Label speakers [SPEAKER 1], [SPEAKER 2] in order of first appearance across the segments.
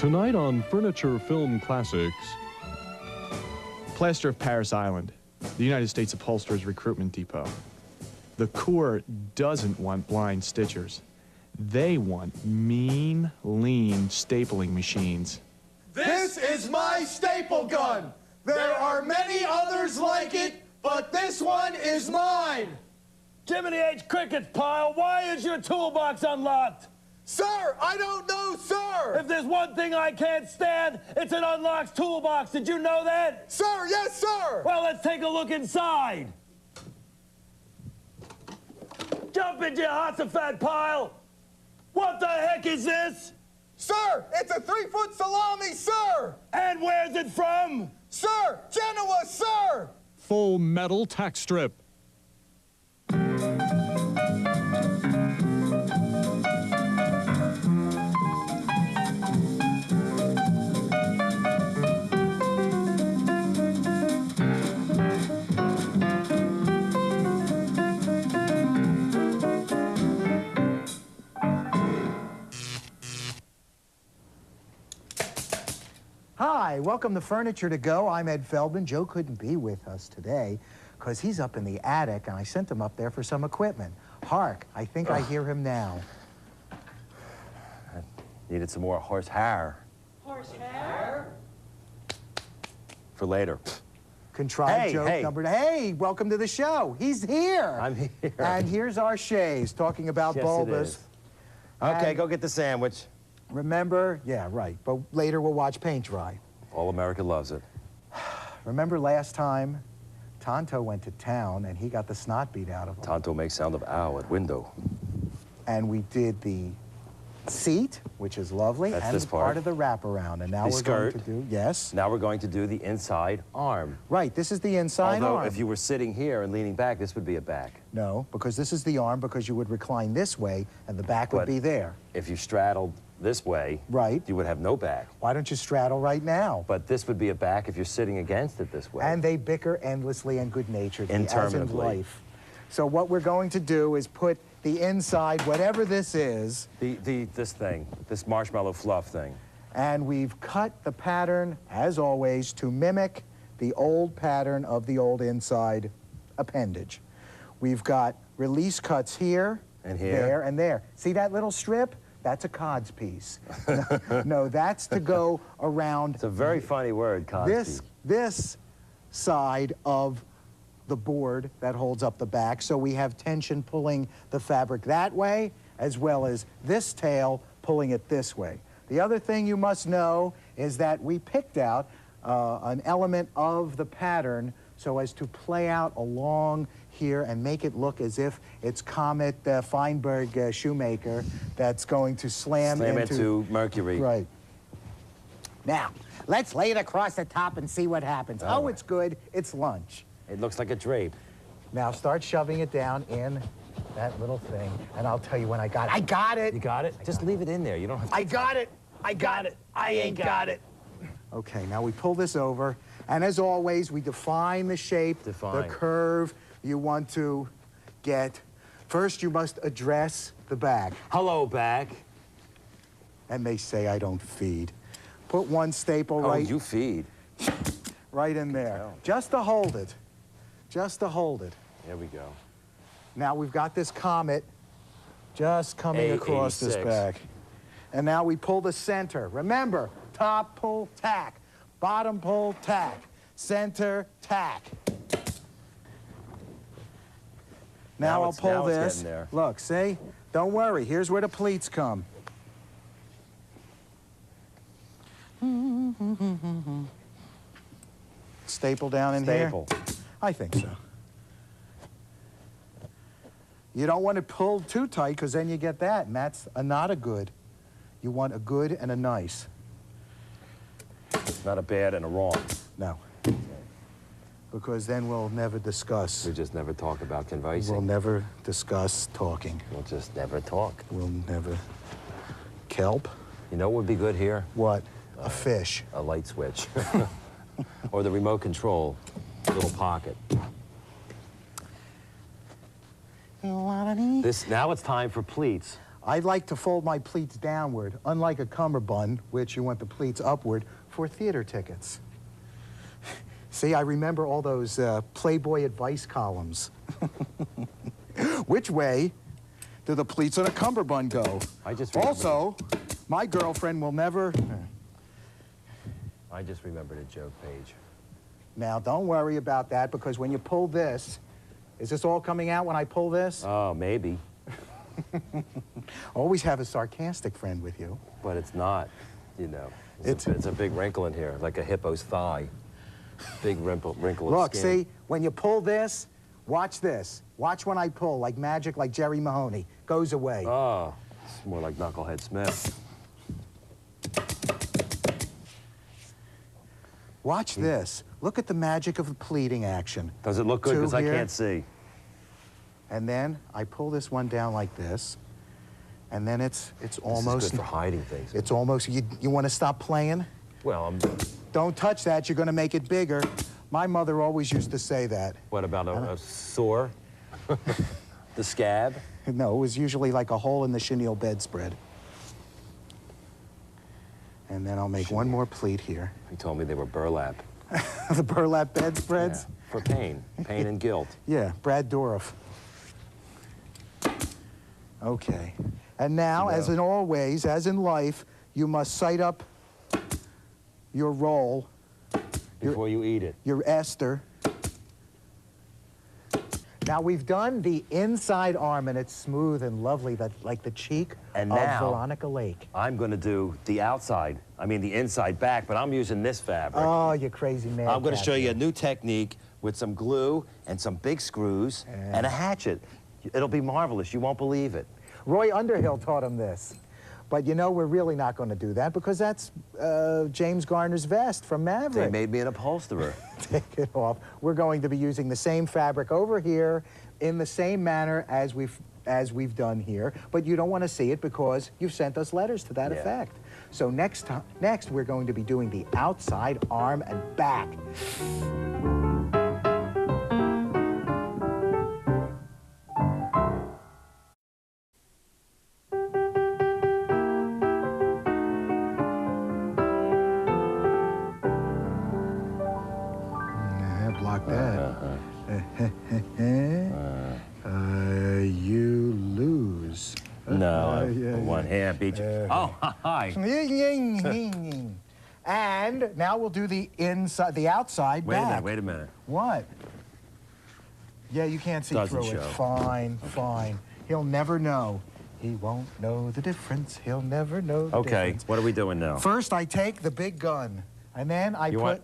[SPEAKER 1] Tonight on Furniture Film Classics.
[SPEAKER 2] Plaster of Paris Island, the United States Upholsterers Recruitment Depot. The Corps doesn't want blind stitchers. They want mean, lean stapling machines.
[SPEAKER 3] This is my staple gun. There are many others like it, but this one is mine.
[SPEAKER 4] Jiminy H. Crickets, Pile, why is your toolbox unlocked?
[SPEAKER 3] Sir, I don't know, sir.
[SPEAKER 4] If there's one thing I can't stand, it's an unlocked toolbox. Did you know that?
[SPEAKER 3] Sir, yes, sir.
[SPEAKER 4] Well, let's take a look inside. Jump in, Jehoshaphat, Pile. What the heck is this?
[SPEAKER 3] Sir, it's a 3-foot salami, sir.
[SPEAKER 4] And where's it from?
[SPEAKER 3] Sir, Genoa, sir.
[SPEAKER 1] Full metal tack strip.
[SPEAKER 5] Hi, welcome to Furniture to Go. I'm Ed Feldman. Joe couldn't be with us today because he's up in the attic, and I sent him up there for some equipment. Hark, I think I hear him now.
[SPEAKER 6] I needed some more horse hair.
[SPEAKER 7] Horse hair?
[SPEAKER 6] For later.
[SPEAKER 5] Contrived joke
[SPEAKER 6] hey.
[SPEAKER 5] number. Hey, welcome to the show. He's here.
[SPEAKER 6] I'm here.
[SPEAKER 5] And here's our Shays talking about
[SPEAKER 6] Yes,
[SPEAKER 5] bulbous.
[SPEAKER 6] it is. Okay,
[SPEAKER 5] And
[SPEAKER 6] go get the sandwich.
[SPEAKER 5] remember, yeah, right, but later we'll watch paint dry.
[SPEAKER 6] All America loves it.
[SPEAKER 5] Remember last time Tonto went to town and he got the snot beat out of him.
[SPEAKER 6] Tonto makes sound of owl at window.
[SPEAKER 5] And we did the seat, which is lovely,
[SPEAKER 6] That's
[SPEAKER 5] and
[SPEAKER 6] this
[SPEAKER 5] part
[SPEAKER 6] part.
[SPEAKER 5] of the wraparound. And now
[SPEAKER 6] The
[SPEAKER 5] we're going
[SPEAKER 6] skirt.
[SPEAKER 5] to do, yes.
[SPEAKER 6] Now we're going to do the inside arm.
[SPEAKER 5] Right, this is the inside
[SPEAKER 6] Although
[SPEAKER 5] arm.
[SPEAKER 6] if you were sitting here and leaning back, this would be a back.
[SPEAKER 5] No, because this is the arm, because you would recline this way and the back would
[SPEAKER 6] But-
[SPEAKER 5] be there.
[SPEAKER 6] If you straddled this way,
[SPEAKER 5] Right.
[SPEAKER 6] you would have no back.
[SPEAKER 5] Why don't you straddle right now?
[SPEAKER 6] But this would be a back if you're sitting against it this way.
[SPEAKER 5] And they bicker endlessly and good-naturedly, as in
[SPEAKER 6] Interminably.
[SPEAKER 5] life. So what we're going to do is put the inside, whatever this is,
[SPEAKER 6] this thing, this marshmallow fluff thing.
[SPEAKER 5] and we've cut the pattern, as always, to mimic the old pattern of the old inside appendage. We've got release cuts here,
[SPEAKER 6] And here.
[SPEAKER 5] there, and there. See that little strip? That's a cod's piece. No, that's to go around
[SPEAKER 6] It's a very funny word, Cosby.
[SPEAKER 5] this side of the board that holds up the back, so we have tension pulling the fabric that way, as well as this tail pulling it this way. The other thing you must know is that we picked out an element of the pattern so as to play out along here and make it look as if it's Comet Feinberg Shoemaker that's going to slam
[SPEAKER 6] into Mercury.
[SPEAKER 5] Right. Now, let's lay it across the top and see what happens. Oh, it's good. It's lunch.
[SPEAKER 6] It looks like a drape.
[SPEAKER 5] Now start shoving it down in that little thing, and I'll tell you when I got it. I got it.
[SPEAKER 6] You got it? Just leave it in there. You don't have to.
[SPEAKER 5] I got it. I got it. I ain't got it. Okay, now we pull this over, and as always, we define the shape, the
[SPEAKER 6] Define.
[SPEAKER 5] curve you want to get. First, you must address the back.
[SPEAKER 6] Hello, back.
[SPEAKER 5] And they say I don't feed. Put one staple
[SPEAKER 6] Oh,
[SPEAKER 5] right,
[SPEAKER 6] you feed.
[SPEAKER 5] right in there,
[SPEAKER 6] Oh.
[SPEAKER 5] just to hold it. Just to hold it.
[SPEAKER 6] There we go.
[SPEAKER 5] Now we've got this Comet just coming across this
[SPEAKER 6] 86.
[SPEAKER 5] back. And now we pull the center. Remember, top pull, tack. Bottom pull, tack. Center, tack. Now I'll
[SPEAKER 6] it's-
[SPEAKER 5] pull
[SPEAKER 6] now it's
[SPEAKER 5] this.
[SPEAKER 6] getting there.
[SPEAKER 5] Look, see? Don't worry. Here's where the pleats come. Staple down in
[SPEAKER 6] Staple.
[SPEAKER 5] here? I think so. You don't want it pulled too tight because then you get that, and that's not a good. You want a good and a nice.
[SPEAKER 6] Not a bad and a wrong.
[SPEAKER 5] No. Because then we'll never discuss.
[SPEAKER 6] We just never talk about conversing.
[SPEAKER 5] We'll never discuss talking.
[SPEAKER 6] We'll just never talk.
[SPEAKER 5] We'll never. Kelp?
[SPEAKER 6] You know what would be good here?
[SPEAKER 5] What? A fish.
[SPEAKER 6] A light switch. Or the remote control little pocket. Now it's time for pleats.
[SPEAKER 5] I like to fold my pleats downward, unlike a cummerbund, which you want the pleats upward, for theater tickets. See, I remember all those Playboy advice columns. Which way do the pleats on a cummerbund go?
[SPEAKER 6] I just
[SPEAKER 5] Also, my girlfriend will never...
[SPEAKER 6] I just remembered a joke, Paige.
[SPEAKER 5] Now, don't worry about that, because when you pull this, is this all coming out when I pull this?
[SPEAKER 6] Oh, maybe.
[SPEAKER 5] Always have a sarcastic friend with you.
[SPEAKER 6] But it's not, you know.
[SPEAKER 5] It's
[SPEAKER 6] It's a big wrinkle in here, like a hippo's thigh. Big wrinkle of
[SPEAKER 5] Look,
[SPEAKER 6] skin.
[SPEAKER 5] see, when you pull this, watch this. Watch when I pull, like magic, like Jerry Mahoney. Goes away.
[SPEAKER 6] Oh, it's more like Knucklehead Smith.
[SPEAKER 5] Watch this. Look at the magic of the pleating action.
[SPEAKER 6] Does it look good?
[SPEAKER 5] Two
[SPEAKER 6] Because I
[SPEAKER 5] here.
[SPEAKER 6] can't see.
[SPEAKER 5] And then I pull this one down like this, and then it's almost...
[SPEAKER 6] This is good for hiding things.
[SPEAKER 5] It's almost... You want to stop playing?
[SPEAKER 6] Well,
[SPEAKER 5] Don't touch that. You're going to make it bigger. My mother always used to say that.
[SPEAKER 6] what about a sore? The scab?
[SPEAKER 5] No, it was usually like a hole in the chenille bedspread. And then I'll make one more pleat here.
[SPEAKER 6] He told me they were burlap.
[SPEAKER 5] The burlap bedspreads?
[SPEAKER 6] Yeah, for pain and guilt.
[SPEAKER 5] Yeah, Brad Dourif. Okay. And now, as in always, as in life, you must sight up your roll,
[SPEAKER 6] Before you eat it.
[SPEAKER 5] your ester. Now, we've done the inside arm, and it's smooth and lovely, like the cheek
[SPEAKER 6] And
[SPEAKER 5] of
[SPEAKER 6] now-
[SPEAKER 5] Veronica Lake.
[SPEAKER 6] I'm going to do the outside. I mean, the inside back, but I'm using this fabric.
[SPEAKER 5] Oh, you crazy man.
[SPEAKER 6] I'm going to show you a new technique with some glue and some big screws and a hatchet. It'll be marvelous. You won't believe it.
[SPEAKER 5] Roy Underhill taught him this. But you know, we're really not going to do that because that's James Garner's vest from
[SPEAKER 6] They
[SPEAKER 5] Maverick.
[SPEAKER 6] made me an upholsterer.
[SPEAKER 5] Take it off. We're going to be using the same fabric over here in the same manner as we've done here, but you don't want to see it because you've sent us letters to that
[SPEAKER 6] Yeah.
[SPEAKER 5] effect. So next we're going to be doing the outside arm and back. Block that. You lose.
[SPEAKER 6] No,
[SPEAKER 5] yeah,
[SPEAKER 6] one hand beat you. Oh, hi.
[SPEAKER 5] And now we'll do the inside, the outside
[SPEAKER 6] Wait a
[SPEAKER 5] back.
[SPEAKER 6] minute, wait a minute.
[SPEAKER 5] What? Yeah, you can't see
[SPEAKER 6] Doesn't
[SPEAKER 5] through it.
[SPEAKER 6] show.
[SPEAKER 5] Fine, fine. He'll never know. He won't know the difference. He'll never know the
[SPEAKER 6] Okay,
[SPEAKER 5] difference.
[SPEAKER 6] what are we doing now?
[SPEAKER 5] First, I take the big gun, and then I
[SPEAKER 6] You
[SPEAKER 5] put...
[SPEAKER 6] want-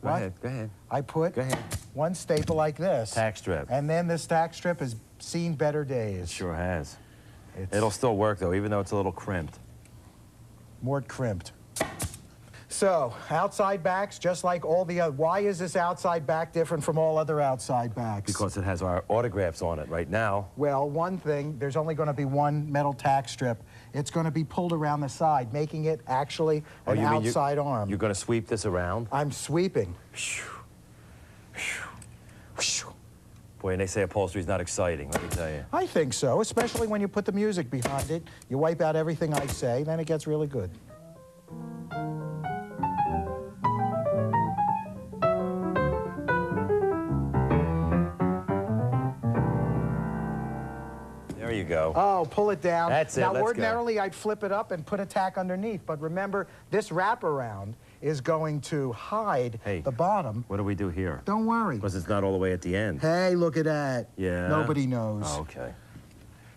[SPEAKER 6] Go
[SPEAKER 5] What?
[SPEAKER 6] ahead, go ahead.
[SPEAKER 5] I put
[SPEAKER 6] Go ahead.
[SPEAKER 5] one staple like this.
[SPEAKER 6] Tack strip.
[SPEAKER 5] And then this tack strip has seen better days.
[SPEAKER 6] Sure has.
[SPEAKER 5] It's
[SPEAKER 6] It'll still work, though, even though it's a little crimped.
[SPEAKER 5] more crimped. So, outside backs, just like all the other... Why is this outside back different from all other outside backs?
[SPEAKER 6] Because it has our autographs on it right now.
[SPEAKER 5] Well, one thing, there's only going to be one metal tack strip. It's going to be pulled around the side, making it actually an
[SPEAKER 6] you mean
[SPEAKER 5] outside arm.
[SPEAKER 6] You're going to sweep this around?
[SPEAKER 5] I'm sweeping.
[SPEAKER 6] Boy, and they say upholstery's not exciting, let me tell you.
[SPEAKER 5] I think so, especially when you put the music behind it. You wipe out everything I say, then it gets really good.
[SPEAKER 6] There you go.
[SPEAKER 5] Oh, pull it down.
[SPEAKER 6] That's it,
[SPEAKER 5] Now,
[SPEAKER 6] let's go.
[SPEAKER 5] ordinarily, I'd flip it up and put a tack underneath, but remember, this wraparound is going to hide
[SPEAKER 6] Hey.
[SPEAKER 5] the bottom.
[SPEAKER 6] What do we do here?
[SPEAKER 5] Don't worry.
[SPEAKER 6] Because it's not all the way at the end.
[SPEAKER 5] Hey, look at that.
[SPEAKER 6] Yeah?
[SPEAKER 5] Nobody knows.
[SPEAKER 6] Oh, okay.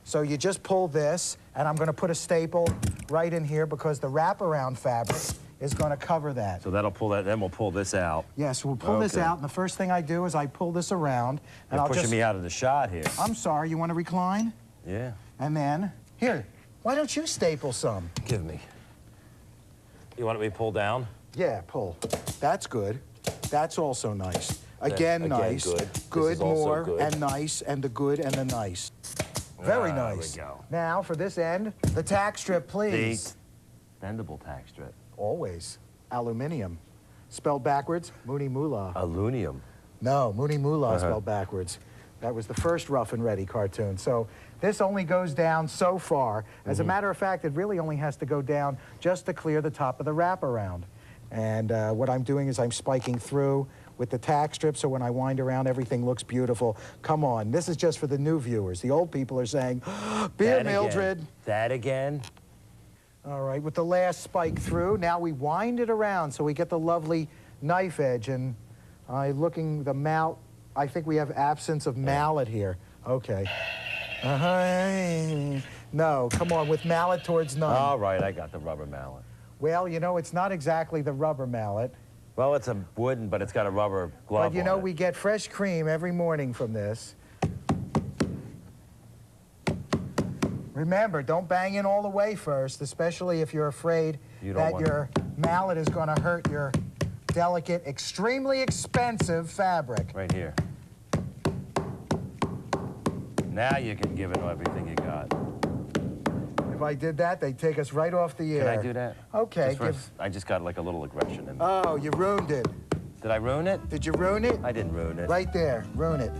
[SPEAKER 5] So you just pull this, and I'm going to put a staple right in here because the wraparound fabric is going to cover that.
[SPEAKER 6] So that'll pull that, then we'll pull this out.
[SPEAKER 5] Yes, we'll pull this
[SPEAKER 6] Okay.
[SPEAKER 5] out, and the first thing I do is I pull this around, and
[SPEAKER 6] You're
[SPEAKER 5] I'll
[SPEAKER 6] pushing
[SPEAKER 5] just...
[SPEAKER 6] me out of the shot here.
[SPEAKER 5] I'm sorry, you want to recline?
[SPEAKER 6] Yeah,
[SPEAKER 5] And then, here, why don't you staple some?
[SPEAKER 6] give me. You want me to pull down?
[SPEAKER 5] Yeah, pull. That's good. That's also nice. Again,
[SPEAKER 6] Again,
[SPEAKER 5] nice.
[SPEAKER 6] good. This
[SPEAKER 5] Good
[SPEAKER 6] is also
[SPEAKER 5] more,
[SPEAKER 6] good.
[SPEAKER 5] and nice, and the good and the nice. Very
[SPEAKER 6] There we
[SPEAKER 5] nice.
[SPEAKER 6] go.
[SPEAKER 5] Now, for this end, the tack strip, please.
[SPEAKER 6] The bendable tack strip.
[SPEAKER 5] Always. Aluminium. Spelled backwards, Mooney Moolah.
[SPEAKER 6] Aluminium.
[SPEAKER 5] No, Mooney Moolah
[SPEAKER 6] Uh-huh.
[SPEAKER 5] spelled backwards. That was the first Rough and Ready cartoon. So this only goes down so far. As a matter of fact, it really only has to go down just to clear the top of the wraparound. And what I'm doing is I'm spiking through with the tack strip, so when I wind around, everything looks beautiful. Come on, this is just for the new viewers. The old people are saying, "Beer, Mildred."
[SPEAKER 6] That again.
[SPEAKER 5] All right, with the last spike through, now we wind it around so we get the lovely knife edge. And looking the mallet, I think we have absence of mallet here. Okay. No, come on, with mallet towards none.
[SPEAKER 6] All right, I got the rubber mallet.
[SPEAKER 5] Well, you know, it's not exactly the rubber mallet.
[SPEAKER 6] Well, it's a wooden, but it's got a rubber glove
[SPEAKER 5] But you know,
[SPEAKER 6] on it.
[SPEAKER 5] we get fresh cream every morning from this. Remember, don't bang in all the way first, especially if you're afraid that your mallet is going to hurt your delicate, extremely expensive fabric.
[SPEAKER 6] Right here. Now you can give it everything you got.
[SPEAKER 5] If I did that, they'd take us right off the air.
[SPEAKER 6] Can I do that?
[SPEAKER 5] Okay.
[SPEAKER 6] I just got like a little aggression in there.
[SPEAKER 5] Oh, you ruined it.
[SPEAKER 6] Did I ruin it?
[SPEAKER 5] Did you ruin it?
[SPEAKER 6] I didn't ruin it.
[SPEAKER 5] Right there, ruin it.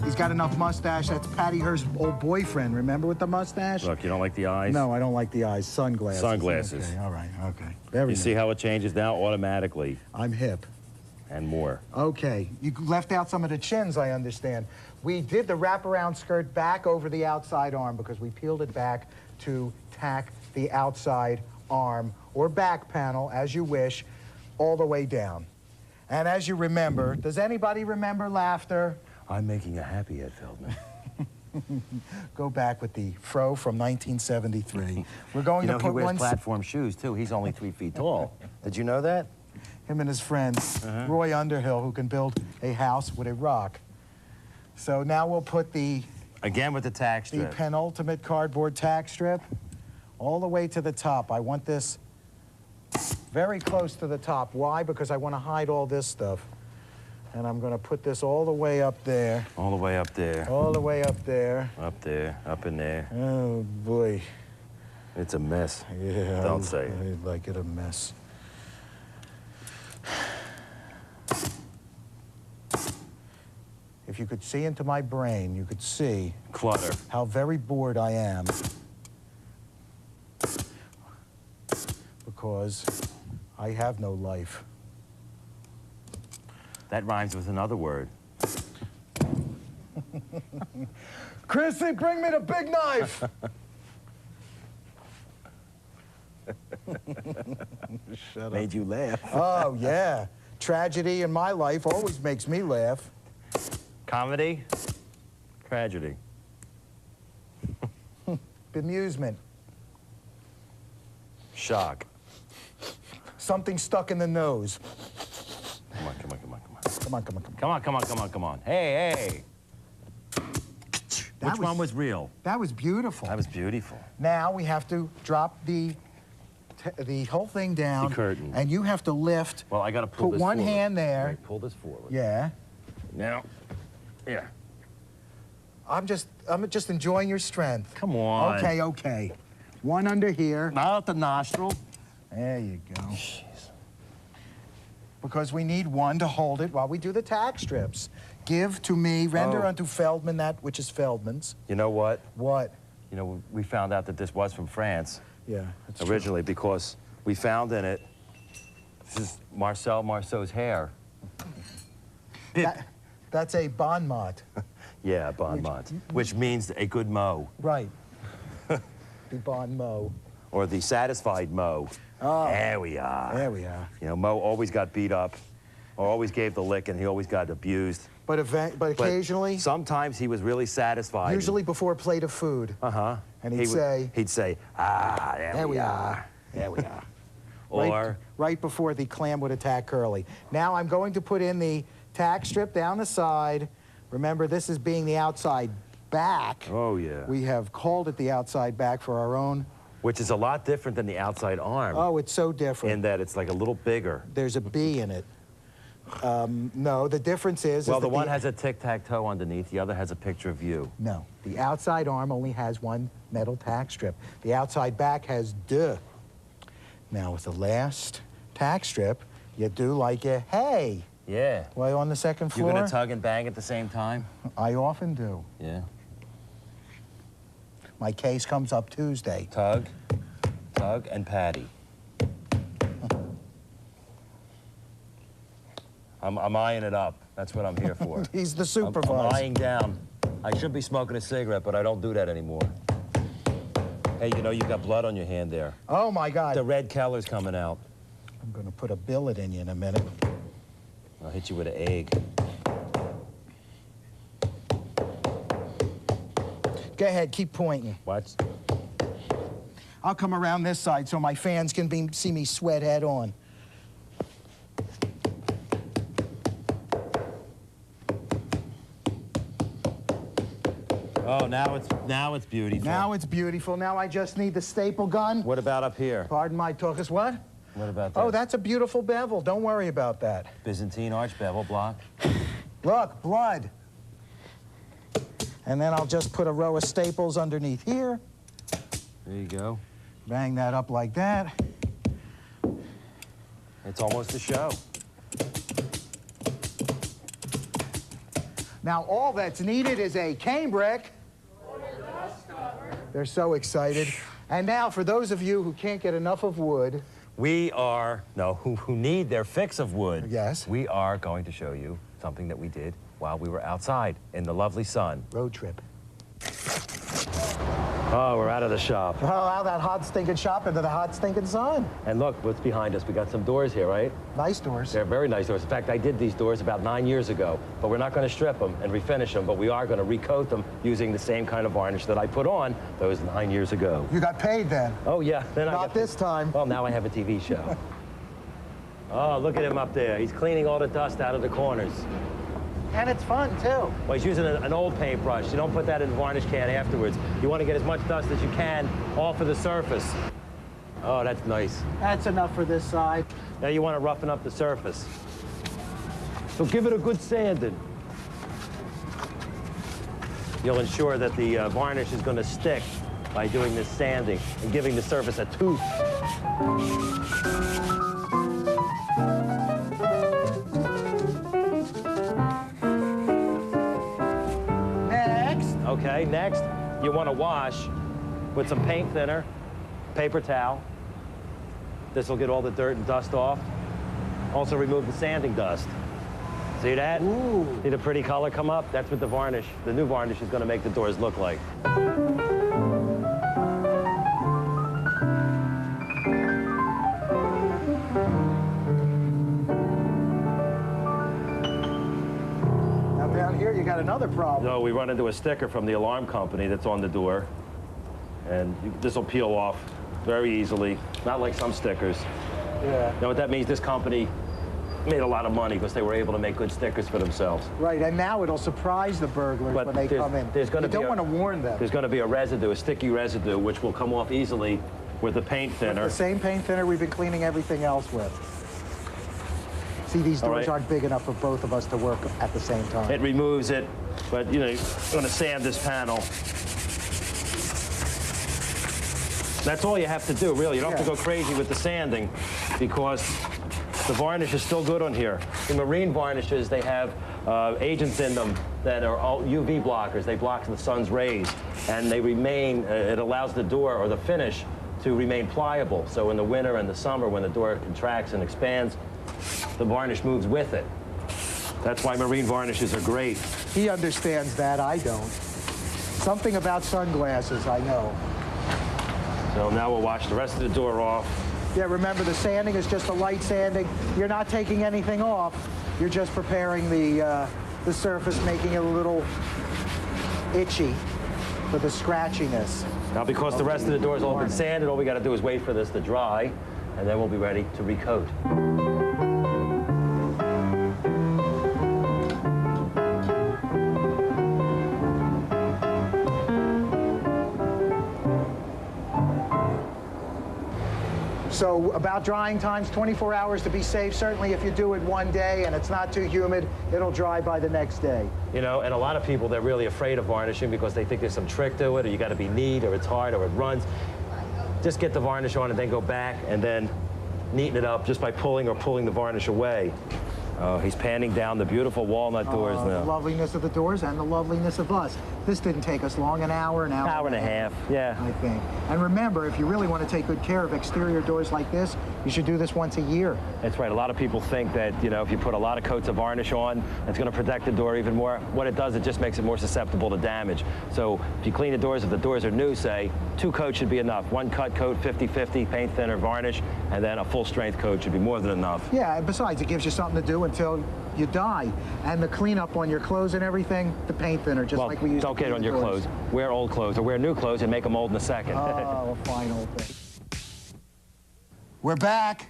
[SPEAKER 5] He's got enough mustache. That's Patty Hearst's old boyfriend. Remember with the mustache?
[SPEAKER 6] Look, you don't like the eyes?
[SPEAKER 5] No, I don't like the eyes. Sunglasses.
[SPEAKER 6] Sunglasses.
[SPEAKER 5] Okay, all right, okay. Very
[SPEAKER 6] You see how it changes now automatically
[SPEAKER 5] I'm hip.
[SPEAKER 6] and more.
[SPEAKER 5] Okay, you left out some of the chins, I understand. We did the wraparound skirt back over the outside arm because we peeled it back to tack the outside arm or back panel, as you wish, all the way down. And as you remember, does anybody remember laughter?
[SPEAKER 6] I'm making a happy Ed Feldman.
[SPEAKER 5] Go back with the fro from 1973. We're going
[SPEAKER 6] You know,
[SPEAKER 5] to
[SPEAKER 6] he
[SPEAKER 5] put
[SPEAKER 6] wears
[SPEAKER 5] one...
[SPEAKER 6] platform shoes, too. He's only 3 feet tall. Did you know that?
[SPEAKER 5] Him and his friend, Roy Underhill, who can build a house with a rock. So now we'll put the
[SPEAKER 6] Again with the tack strip.
[SPEAKER 5] penultimate cardboard tack strip all the way to the top. I want this very close to the top. Why? Because I want to hide all this stuff. And I'm going to put this all the way up there.
[SPEAKER 6] All the way up there.
[SPEAKER 5] All the way up there.
[SPEAKER 6] Up there, up in there.
[SPEAKER 5] Oh, boy.
[SPEAKER 6] It's a mess.
[SPEAKER 5] Yeah.
[SPEAKER 6] Don't say it.
[SPEAKER 5] I like it a mess. If you could see into my brain, you could see
[SPEAKER 6] Clutter.
[SPEAKER 5] how very bored I am. Because I have no life.
[SPEAKER 6] That rhymes with another word.
[SPEAKER 5] Chrissy, bring me the big knife! Shut
[SPEAKER 6] Made you laugh.
[SPEAKER 5] Oh, yeah. Tragedy in my life always makes me laugh.
[SPEAKER 6] Comedy, tragedy.
[SPEAKER 5] Bemusement.
[SPEAKER 6] Shock.
[SPEAKER 5] Something stuck in the nose.
[SPEAKER 6] Come on, come on, come on, come on.
[SPEAKER 5] Come on, come on, come on.
[SPEAKER 6] Come on, come on, come on, come on. Hey, hey. Which one was real?
[SPEAKER 5] That was beautiful.
[SPEAKER 6] That was beautiful.
[SPEAKER 5] Now we have to drop the whole thing down.
[SPEAKER 6] The curtain.
[SPEAKER 5] And you have to lift.
[SPEAKER 6] Well, I got to pull
[SPEAKER 5] Put
[SPEAKER 6] this
[SPEAKER 5] one
[SPEAKER 6] forward.
[SPEAKER 5] hand there.
[SPEAKER 6] Right, pull this forward.
[SPEAKER 5] Yeah.
[SPEAKER 6] Now, yeah.
[SPEAKER 5] I'm just enjoying your strength.
[SPEAKER 6] Come on.
[SPEAKER 5] Okay, okay. One under here.
[SPEAKER 6] Not the nostril.
[SPEAKER 5] There you go.
[SPEAKER 6] Jeez.
[SPEAKER 5] Because we need one to hold it while we do the tack strips. Give to me, render
[SPEAKER 6] Oh.
[SPEAKER 5] unto Feldman that which is Feldman's.
[SPEAKER 6] You know what?
[SPEAKER 5] What?
[SPEAKER 6] You know, we found out that this was from France
[SPEAKER 5] Yeah, that's
[SPEAKER 6] originally because we found in it, this is Marcel Marceau's hair.
[SPEAKER 5] That's a bon mot.
[SPEAKER 6] Yeah, bon mot, which means a good mow,
[SPEAKER 5] Right. The bon mot.
[SPEAKER 6] or the satisfied mow.
[SPEAKER 5] Oh.
[SPEAKER 6] There we are.
[SPEAKER 5] There we are.
[SPEAKER 6] You know, Mo always got beat up, or always gave the lick, and he always got abused.
[SPEAKER 5] But
[SPEAKER 6] But
[SPEAKER 5] occasionally,
[SPEAKER 6] sometimes he was really satisfied.
[SPEAKER 5] usually before a plate of food.
[SPEAKER 6] Uh-huh.
[SPEAKER 5] And he'd say,
[SPEAKER 6] He'd say, ah,
[SPEAKER 5] there we are. There we are.
[SPEAKER 6] Or,
[SPEAKER 5] right before the clam would attack Curly. Now I'm going to put in the tack strip down the side. Remember, this is being the outside back.
[SPEAKER 6] oh yeah,
[SPEAKER 5] We have called it the outside back for our own.
[SPEAKER 6] which is a lot different than the outside arm
[SPEAKER 5] Oh, it's so different.
[SPEAKER 6] in that it's like a little bigger.
[SPEAKER 5] There's a B in it. No, the difference is...
[SPEAKER 6] Well,
[SPEAKER 5] is
[SPEAKER 6] the
[SPEAKER 5] that
[SPEAKER 6] one has a tic-tac-toe underneath, the other has a picture of you.
[SPEAKER 5] No, the outside arm only has one metal tack strip. The outside back has duh. Now, with the last tack strip, you do like a hey.
[SPEAKER 6] Yeah.
[SPEAKER 5] Well, on the second floor?
[SPEAKER 6] You're gonna tug and bang at the same time?
[SPEAKER 5] I often do.
[SPEAKER 6] Yeah.
[SPEAKER 5] My case comes up Tuesday.
[SPEAKER 6] Tug, tug, and patty. I'm eyeing it up. That's what I'm here for.
[SPEAKER 5] He's the
[SPEAKER 6] I'm
[SPEAKER 5] supervisor.
[SPEAKER 6] eyeing down. I should be smoking a cigarette, but I don't do that anymore. Hey, you know, you've got blood on your hand there.
[SPEAKER 5] Oh, my God.
[SPEAKER 6] The red Keller's coming out.
[SPEAKER 5] I'm going to put a billet in you in a minute.
[SPEAKER 6] I'll hit you with an egg.
[SPEAKER 5] Go ahead, keep pointing.
[SPEAKER 6] Watch.
[SPEAKER 5] I'll come around this side so my fans can see me sweat head on.
[SPEAKER 6] Oh, now it's beautiful.
[SPEAKER 5] Now it's beautiful. Now I just need the staple gun.
[SPEAKER 6] What about up here?
[SPEAKER 5] Pardon my talkers. What?
[SPEAKER 6] What about that?
[SPEAKER 5] Oh, that's a beautiful bevel. Don't worry about that.
[SPEAKER 6] Byzantine arch bevel block.
[SPEAKER 5] Look, blood. And then I'll just put a row of staples underneath here.
[SPEAKER 6] There you go.
[SPEAKER 5] Bang that up like that.
[SPEAKER 6] It's almost a show.
[SPEAKER 5] Now, all that's needed is a canebrick. They're so excited. And now, for those of you who can't get enough of wood,
[SPEAKER 6] who need their fix of wood.
[SPEAKER 5] Yes.
[SPEAKER 6] We are going to show you something that we did while we were outside in the lovely sun.
[SPEAKER 5] road trip.
[SPEAKER 6] Oh, we're out of the shop.
[SPEAKER 5] Oh, out of that hot stinking shop into the hot stinking sun.
[SPEAKER 6] And look what's behind us. We got some doors here, right?
[SPEAKER 5] Nice doors.
[SPEAKER 6] They're very nice doors. In fact, I did these doors about 9 years ago, but we're not going to strip them and refinish them, but we are going to recoat them using the same kind of varnish that I put on those 9 years ago.
[SPEAKER 5] You got paid then.
[SPEAKER 6] Oh, yeah. Then
[SPEAKER 5] Not this time.
[SPEAKER 6] Well, now I have a TV show. Oh, look at him up there. He's cleaning all the dust out of the corners.
[SPEAKER 5] And it's fun, too.
[SPEAKER 6] Well, he's using an old paintbrush. You don't put that in the varnish can afterwards. You want to get as much dust as you can off of the surface. Oh, that's nice.
[SPEAKER 5] That's enough for this side.
[SPEAKER 6] Now you want to roughen up the surface. So give it a good sanding. You'll ensure that the varnish is going to stick by doing this sanding and giving the surface a tooth. Okay, next, you want to wash with some paint thinner, paper towel. This will get all the dirt and dust off. Also remove the sanding dust. See that?
[SPEAKER 5] Ooh.
[SPEAKER 6] See the pretty color come up? That's what the varnish, the new varnish is going to make the doors look like.
[SPEAKER 5] Here you got another problem.
[SPEAKER 6] So we run into a sticker from the alarm company that's on the door, and this will peel off very easily, not like some stickers.
[SPEAKER 5] Yeah.
[SPEAKER 6] Now what that means, this company made a lot of money because they were able to make good stickers for themselves.
[SPEAKER 5] Right, and now it'll surprise the burglars
[SPEAKER 6] But
[SPEAKER 5] when they come in.
[SPEAKER 6] There's going to
[SPEAKER 5] You
[SPEAKER 6] be
[SPEAKER 5] don't want to warn them.
[SPEAKER 6] There's going to be a residue, a sticky residue, which will come off easily with the paint thinner.
[SPEAKER 5] The same paint thinner we've been cleaning everything else with. See, these
[SPEAKER 6] All
[SPEAKER 5] doors
[SPEAKER 6] right.
[SPEAKER 5] aren't big enough for both of us to work at the same time.
[SPEAKER 6] It removes it, but you know, you're going to sand this panel. That's all you have to do, really. You don't have to go crazy with the sanding because the varnish is still good on here. The marine varnishes, they have agents in them that are all UV blockers. They block the sun's rays, and they remain, it allows the door or the finish to remain pliable. So in the winter and the summer, when the door contracts and expands, the varnish moves with it. That's why marine varnishes are great.
[SPEAKER 5] He understands that, I don't. Something about sunglasses, I know.
[SPEAKER 6] So now we'll wash the rest of the door off.
[SPEAKER 5] Yeah, remember, the sanding is just a light sanding. You're not taking anything off. You're just preparing the surface, making it a little itchy for the scratchiness.
[SPEAKER 6] Now, because the rest of the door's all been sanded, all we got to do is wait for this to dry, and then we'll be ready to recoat.
[SPEAKER 5] So about drying times, 24 hours to be safe. Certainly if you do it one day and it's not too humid, it'll dry by the next day.
[SPEAKER 6] You know, and a lot of people, they're really afraid of varnishing because they think there's some trick to it, or you got to be neat, or it's hard, or it runs. Just get the varnish on and then go back and then neaten it up just by pulling the varnish away. Oh, he's panning down the beautiful walnut doors
[SPEAKER 5] The
[SPEAKER 6] now.
[SPEAKER 5] loveliness of the doors and the loveliness of us. This didn't take us long, an hour and a half,
[SPEAKER 6] yeah.
[SPEAKER 5] I think. And remember, if you really want to take good care of exterior doors like this, you should do this once a year.
[SPEAKER 6] That's right. A lot of people think that, you know, if you put a lot of coats of varnish on, it's going to protect the door even more. What it does, it just makes it more susceptible to damage. So if you clean the doors, if the doors are new, say, 2 coats should be enough. 1 cut coat, 50-50, paint thinner, varnish, and then a full-strength coat should be more than enough.
[SPEAKER 5] Yeah, and besides, it gives you something to do until you die. And the cleanup on your clothes and everything, the paint thinner, just
[SPEAKER 6] Well,
[SPEAKER 5] like we used to
[SPEAKER 6] don't get it on your
[SPEAKER 5] doors.
[SPEAKER 6] clothes. Wear old clothes or wear new clothes and make them old in a second.
[SPEAKER 5] Oh, a fine old thing. We're back.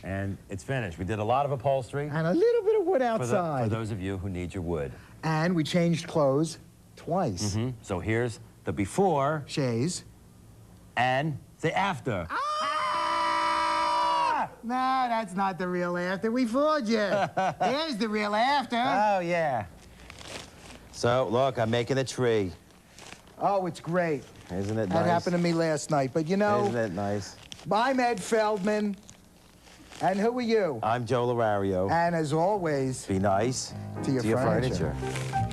[SPEAKER 6] And it's finished. We did a lot of upholstery
[SPEAKER 5] And a little bit of wood
[SPEAKER 6] for
[SPEAKER 5] outside.
[SPEAKER 6] those of you who need your wood.
[SPEAKER 5] And we changed clothes twice.
[SPEAKER 6] So here's the before
[SPEAKER 5] Shays.
[SPEAKER 6] and the after.
[SPEAKER 5] No, that's not the real after. We fooled you. Here's the real after.
[SPEAKER 6] Oh, yeah. So, look, I'm making a tree.
[SPEAKER 5] Oh, it's great.
[SPEAKER 6] Isn't it nice?
[SPEAKER 5] That happened to me last night. But you know,
[SPEAKER 6] Isn't it nice?
[SPEAKER 5] I'm Ed Feldman. And who are you?
[SPEAKER 6] I'm Joe Larario.
[SPEAKER 5] And as always,
[SPEAKER 6] Be nice
[SPEAKER 5] to your furniture.
[SPEAKER 6] furniture.